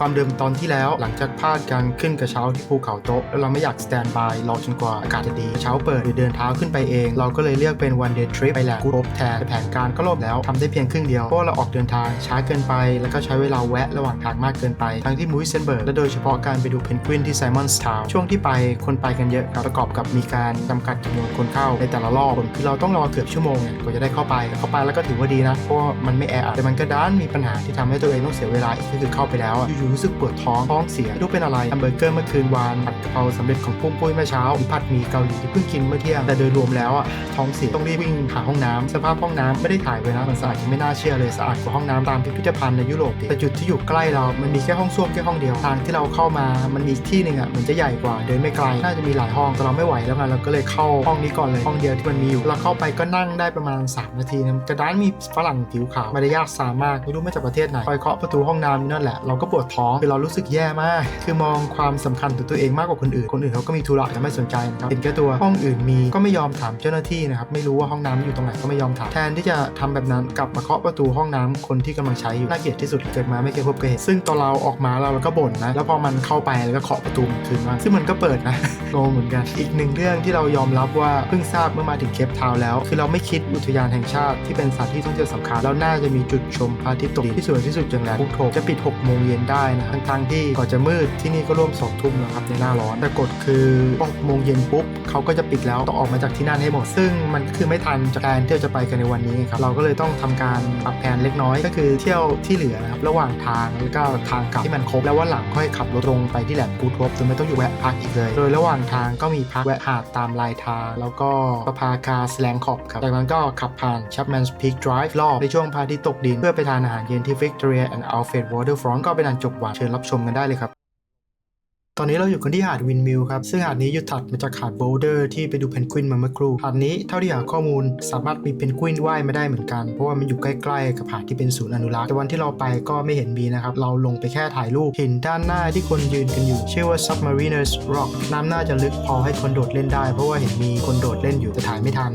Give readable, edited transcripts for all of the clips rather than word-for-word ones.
ความเดิมตอนที่แล้วหลังจากพลาดการขึ้นกระเช้าที่ภูเขาโต๊ะแล้วเราไม่อยากสแตนบายรอจนกว่าอากาศจะดีกระเช้าเปิดหรือเดินเท้าขึ้นไปเองเราก็เลยเลือกเป็น one day trip ไปแหละกูรบแทนแผนการก็ล่มแล้วทำได้เพียงครึ่งเดียวเพราะเราออกเดินทางช้าเกินไปแล้วก็ใช้เวลาแวะระหว่างทางมากเกินไปทั้งที่มูริสเซนเบิร์กและโดยเฉพาะการไปดูเพนกวินที่ไซมอนส์ทาวน์ช่วงที่ไปคนไปกันเยอะประกอบกับมีการจำกัดจำนวนคนเข้าในแต่ละรอบคือเราต้องรอเกือบชั่วโมงกว่าจะได้เข้าไปแล้วก็ถือว่าดีนะเพราะมันไม่แออัดแต่มันก็ด้านมีปัญหาที่ทำให้ตัวเองต้องเสียเวลาอีกก็คือเข้าไปแล้วอยู่ๆรู้สึกปวดท้องเสียไม่รู้เป็นอะไรแฮมเบอร์เกอร์เมื่อคืนวานผัดกะเพราสำเร็จของปุ้ยเมื่อเช้าผัดหมี่เกาหลีที่เพิ่งกินเมื่อเที่ยงแต่โดยรวมแล้วท้องเสียต้องรีบวิ่งหาห้องน้ำสภาพห้องน้ำไม่ได้ถ่ายไว้นะมันสะอาดไม่น่าเชื่อเลยสะอาดกว่าห้องน้ำตามพิพิธภัณฑ์ในยุโรปแต่จุดที่อยู่ใกล้เรามันมีแค่ห้องส้วมแค่ห้องเดียวทางที่เราเข้ามามันมีอีกที่นึงมันจะใหญ่กว่าเดินไม่ไกลน่าจะมีหลายห้องแต่เราไม่ไหวแล้วไงเราก็เลยเข้าห้องนี้ก่อนเลยห้องเดียวที่มันมีอยู่เราเข้าไปก็นั่งได้ประมาณ3 นาทีนะกระด้านมีฝรั่งผิวขาวมารยาทซามากไม่รู้มาจากประเทศไหนคอยเคาะประตูห้องน้ำนั่นแหละเราก็ปวดท้องคือเรารู้สึกแย่มากคือมองความสำคัญตัวเองมากกว่าคนอื่นเขาก็มีธุระแต่ไม่สนใจนะครับเห็นแก่ตัวห้องอื่นมีก็ไม่ยอมถามเจ้าหน้าที่นะครับไม่รู้ว่าห้องน้ำอยู่ตรงไหนก็ไม่ยอมถามแทนที่จะทำแบบนั้นกลับมาเคาะประตูห้องน้ำคนที่กำลังใช้อยู่น่าเกลียดที่สุดเกิดมาไม่เคยพบเคยเห็นซึ่งตอนเราออกมาเราก็บ่นนะแล้วพอมันเข้าไปแล้วก็เคาะประตูคืนมาซึ่งมันก็เปิดนะงงเหมือนกันอีกหนึ่งเรื่องที่เรายอมรับว่าเพิ่งทราบเมื่อมาถึงเคปทาวน์แล้วคือเราไม่คิดอุทยานแห่งชาติที่เป็นสถานที่ท่องเที่ยวสำคัญแล้วน่าจะมีจุดชมพระอาทิตย์ตกดินที่สวยที่สุดอย่างแหลมพุกโถจะปิด6 โมงเย็นได้นะทั้งที่ก่อนจะมืดที่นี่ก็ร่วม2 ทุ่มแล้วครับในหน้าร้อนแต่กฎคือ6 โมงเย็นปุ๊บเขาก็จะปิดแล้วต้องออกมาจากที่นั่นให้หมดซึ่งมันคือไม่ทันจากการที่จะไปกันในวันนี้ครับเราก็เลยต้องทำการปรับแผนเล็กน้อยก็คือเที่ยวที่เหลือนะครับระหว่างทางแล้วก็ทางกลับที่มันครบแล้ววันหลังค่อยขับรถลงไปที่แหลมกูทบโดยไม่ต้องอยู่แวะพักอีกเลยโดยระหว่างทางก็มีพักแวะหาดตามลายทางแล้วก็ประภาคาสแลงขอบครับจากนั้นก็ขับผ่านชัปแมนส์พีคไดรฟ์รอบในช่วงพระอาทิตย์ตกดินเพื่อไปทานอาหารเย็นที่ Victoria and Alfred Waterfront ก็เป็นอันจบหวานเชิญรับชมกันได้เลยครับตอนนี้เราอยู่กันที่หาดวินมิลครับซึ่งหาดนี้อยู่ถัดมาจากหาดโบลเดอร์ที่ไปดูเพนกวินมาเมื่อครู่หาดนี้เท่าที่หาข้อมูลสามารถมีเพนกวินว่ายมาได้เหมือนกันเพราะว่ามันอยู่ใกล้ๆกับหาดที่เป็นศูนย์อนุรักษ์แต่วันที่เราไปก็ไม่เห็นมีนะครับเราลงไปแค่ถ่ายรูปหินด้านหน้าที่คนยืนกันอยู่ชื่อว่า Submariners Rock น้ำน่าจะลึกพอให้คนโดดเล่นได้เพราะว่าเห็นมีคนโดดเล่นอยู่แต่ถ่ายไม่ทัน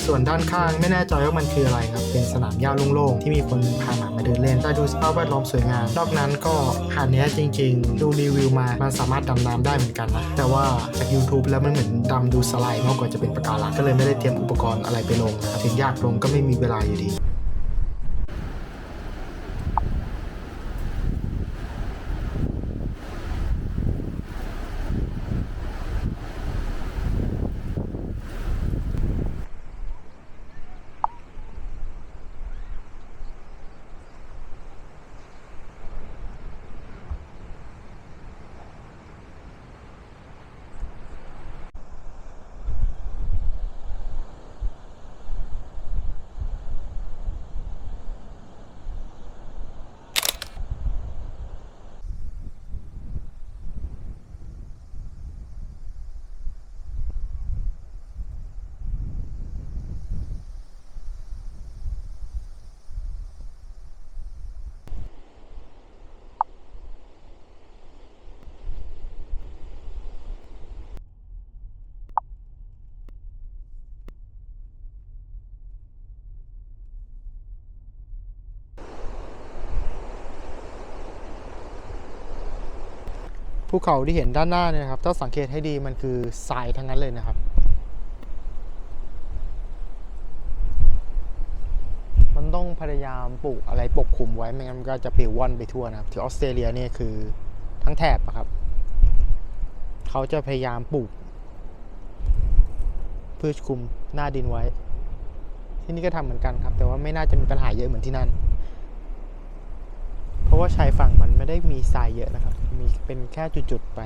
ส่วนด้านข้างไม่แน่ใจว่ามันคืออะไรครับเป็นสนามหญ้าโล่งๆที่มีคนพาหมามาเดินเล่นแต่ดูสภาพแวดล้อมสวยงามนอกนั้นก็หาดนี้จริงๆดูรีวิวมามันสามารถดำน้ำได้เหมือนกันนะแต่ว่าจาก YouTube แล้วมันเหมือนดำดูสไลด์มากกว่าจะเป็นปะการังก็เลยไม่ได้เตรียมอุปกรณ์อะไรไปลงนะครับถึงอยากลงก็ไม่มีเวลาอยู่ดีภูเขาที่เห็นด้านหน้าเนี่ยครับถ้าสังเกตให้ดีมันคือทรายทั้งนั้นเลยนะครับมันต้องพยายามปลูกอะไรปกคลุมไว้ไม่งั้นมันก็จะปลิวว่อนไปทั่วนะครับที่ออสเตรเลียเนี่ยคือทั้งแถบครับเขาจะพยายามปลูกพืชคลุมหน้าดินไว้ที่นี่ก็ทำเหมือนกันครับแต่ว่าไม่น่าจะมีปัญหาเยอะเหมือนที่นั่นเพราะว่าชายฝั่งมันไม่ได้มีทรายเยอะนะครับมีเป็นแค่จุดๆไป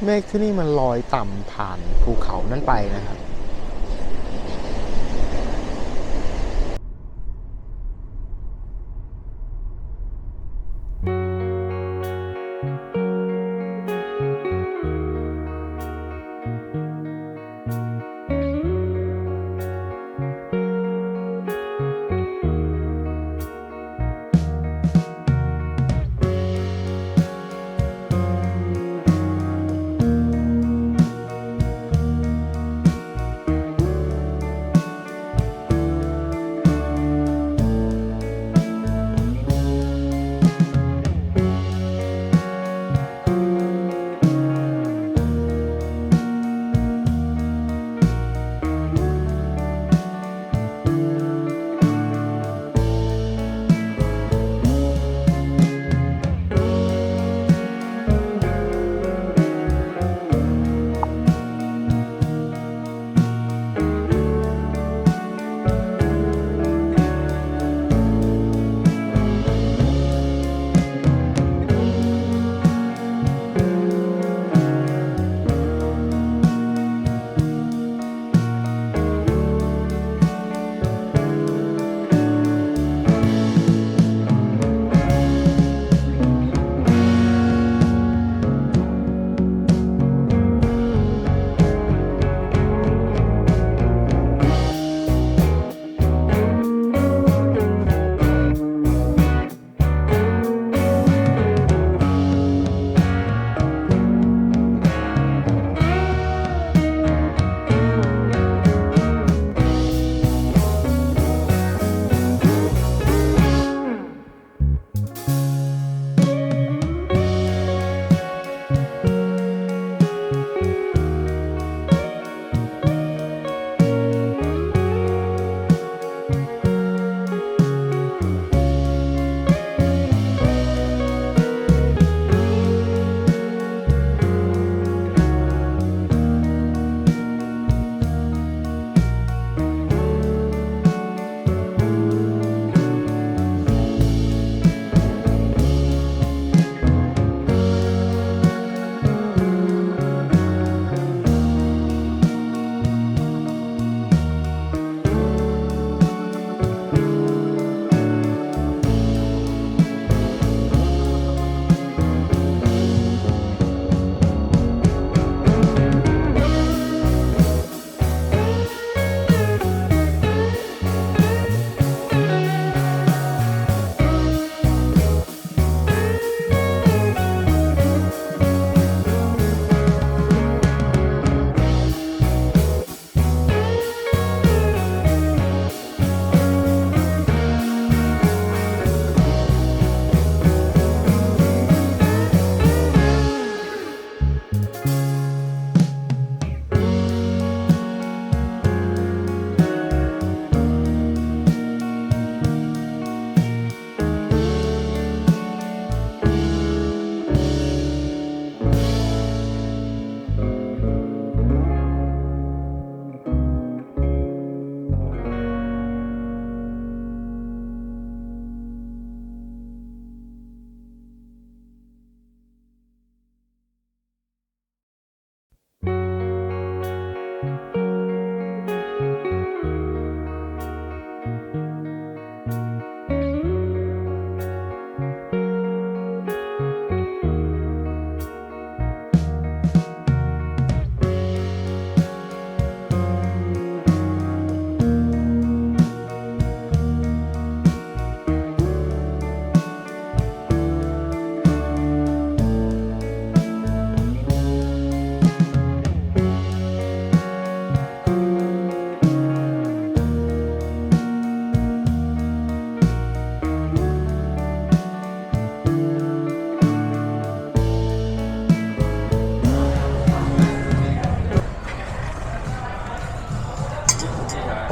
เมฆที่นี่มันลอยต่ำผ่านภูเขานั่นไปนะครับ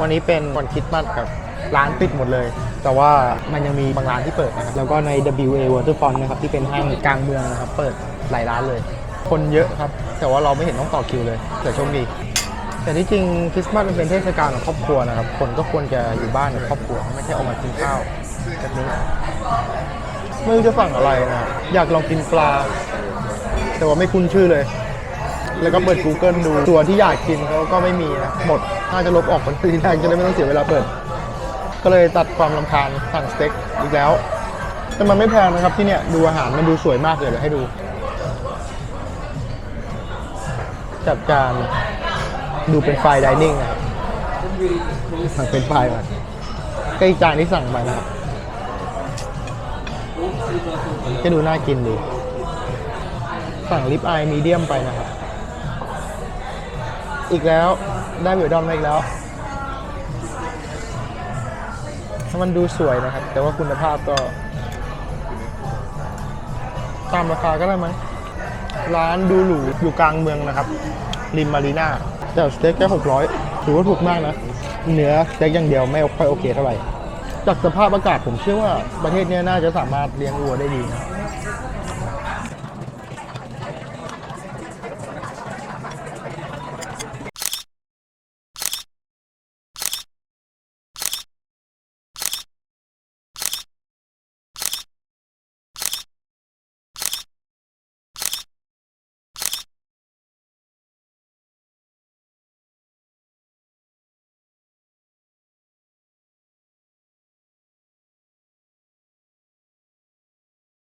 วันนี้เป็นวันคริสต์มาสครับร้านปิดหมดเลยแต่ว่ามันยังมีบางร้านที่เปิดนะครับแล้วก็ใน WA Waterfront นะครับที่เป็นห้างกลางเมืองนะครับเปิดหลายร้านเลยคนเยอะครับแต่ว่าเราไม่เห็นต้องต่อคิวเลยแต่โชคดีแต่ที่จริงคริสต์มาสมันเป็นเทศกาลของครอบครัวนะครับคนก็ควรจะอยู่บ้านกับครอบครัวไม่ใช่ออกมากินข้าวแบบนี้ไม่รู้จะสั่งอะไรนะอยากลองกินปลาแต่ว่าไม่คุ้นชื่อเลย แล้วก็เปิด Google ดูตัวที่อยากกินเขาก็ไม่มีนะหมดน่าจะลบออกคนทีแรกจะได้ไม่ต้องเสียเวลาเปิดก็เลยตัดความรำคาญสั่งสเต็กอีกแล้วแต่มันไม่แพงนะครับที่เนี่ยดูอาหารมันดูสวยมากเลยเดี๋ยวให้ดูจัดการดูเป็นไฟน์ไดนิ่งนะครับสั่งเป็นไฟน์มาก็อีกจานที่สั่งไปนะครับก็ดูน่ากินดีสั่งลิปอายมีเดียมไปนะครับอีกแล้วได้เวลดอมมาอีกแล้วมันดูสวยนะครับแต่ว่าคุณภาพก็ตามราคาก็ได้มั้งร้านดูหรูอยู่กลางเมืองนะครับริมมารีนาแต่สเต็กแค่600ถือว่าถูกมากนะเนื้อสเต็กอย่างเดียวไม่ค่อยโอเคเท่าไหร่จากสภาพอากาศผมเชื่อว่าประเทศนี้น่าจะสามารถเลี้ยงวัวได้ดีนะ